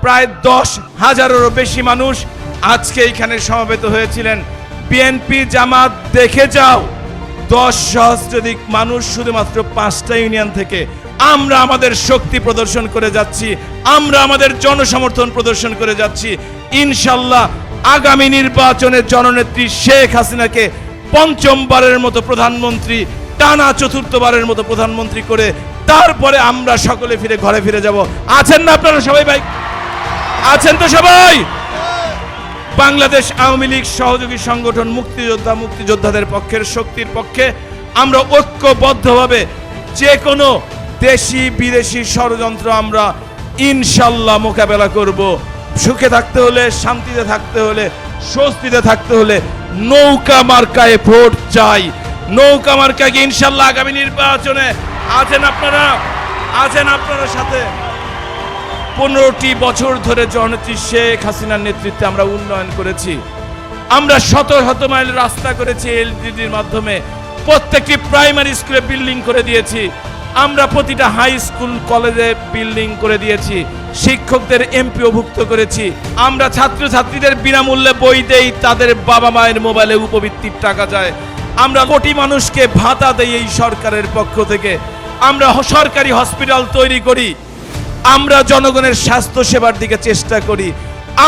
প্রায় 10,000-এরও বেশি মানুষ আজকে এখানে সমবেত হয়েছিলেন। বিএনপি জামাত দেখে যাও, 10 সহস্রাধিক মানুষ শুধুমাত্র 5টা ইউনিয়ন থেকে। আমরা আমাদের শক্তি প্রদর্শন করে যাচ্ছি, আমরা আমাদের জনসমর্থন প্রদর্শন করে যাচ্ছি। ইনশাল্লাহ আগামী নির্বাচনে জননেত্রী শেখ হাসিনাকে 5মবারের মতো প্রধানমন্ত্রী, টানা 4থবারের মতো প্রধানমন্ত্রী করে তারপরে আমরা সকলে ঘরে ফিরে যাব। আছেন না আপনারা সবাই? ভাই আছেন তো সবাই? বাংলাদেশ আওয়ামী লীগ সহযোগী সংগঠন মুক্তিযোদ্ধাদের পক্ষের শক্তির পক্ষে আমরা ঐক্যবদ্ধভাবে যে কোনো দেশি বিদেশি ষড়যন্ত্র আমরা ইনশাল্লাহ মোকাবেলা করব। সুখে থাকতে হলে, শান্তিতে থাকতে হলে, স্বস্তিতে থাকতে হলে নৌকা মার্কায় ভোট চাই। নৌকা মার্কাকে ইনশাল্লাহ আগামী নির্বাচনে আছেন আপনারা? আছেন আপনারা সাথে? 15টি বছর ধরে জননেত্রী শেখ হাসিনার নেতৃত্বে আমরা উন্নয়ন করেছি। আমরা শত শত মাইল রাস্তা করেছি এলজিডির মাধ্যমে। প্রত্যেকটি প্রাইমারি স্কুলে বিল্ডিং করে দিয়েছি। আমরা প্রতিটা হাই স্কুল কলেজে বিল্ডিং করে দিয়েছি। শিক্ষকদের এমপিওভুক্ত করেছি। আমরা ছাত্রছাত্রীদের বিনামূল্যে বই দেই, তাদের বাবা মায়ের মোবাইলে উপবৃত্তির টাকা যায়। আমরা কোটি মানুষকে ভাতা দেই এই সরকারের পক্ষ থেকে। আমরা সরকারি হসপিটাল তৈরি করি। আমরা জনগণের স্বাস্থ্য সেবার দিকে চেষ্টা করি।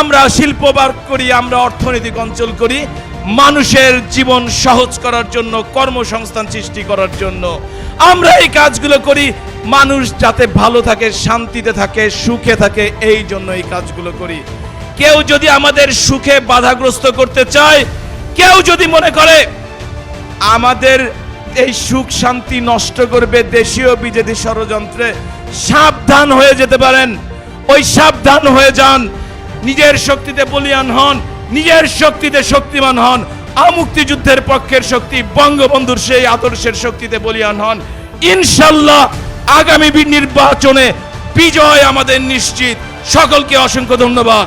আমরা শিল্প পার্ক করি, আমরা অর্থনৈতিক অঞ্চল করি, মানুষের জীবন সহজ করার জন্য, কর্মসংস্থান সৃষ্টি করার জন্য আমরা এই কাজগুলো করি। মানুষ যাতে ভালো থাকে, শান্তিতে থাকে, সুখে থাকে, এই জন্য এই কাজগুলো করি। কেউ যদি আমাদের সুখে বাধাগ্রস্ত করতে চায়, কেউ যদি মনে করে আমাদের এই সুখ শান্তি নষ্ট করবে দেশীয় বিদেশি ষড়যন্ত্রে, সাবধান হয়ে যেতে পারেন। ওই সাবধান হয়ে যান, নিজের শক্তিতে বলিয়ান হন, নিজের শক্তিতে শক্তিমান হন। মুক্তিযুদ্ধের পক্ষের শক্তি, বঙ্গবন্ধুর সেই আদর্শের শক্তিতে বলিয়ান হন। ইনশাল্লাহ আগামী নির্বাচনে বিজয় আমাদের নিশ্চিত। সকলকে অসংখ্য ধন্যবাদ।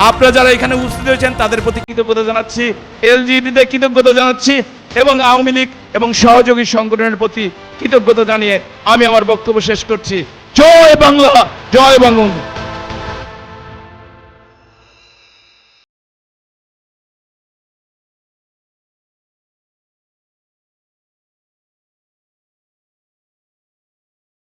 আপনারা যারা এখানে উপস্থিত হয়েছেন তাদের প্রতি কৃতজ্ঞতা জানাচ্ছি, এলজিইডিতে কৃতজ্ঞতা জানাচ্ছি এবং আওয়ামী লীগ এবং সহযোগী সংগঠনের প্রতি কৃতজ্ঞতা জানিয়ে আমি আমার বক্তব্য শেষ করছি। জয় বাংলা, জয় বঙ্গবন্ধু।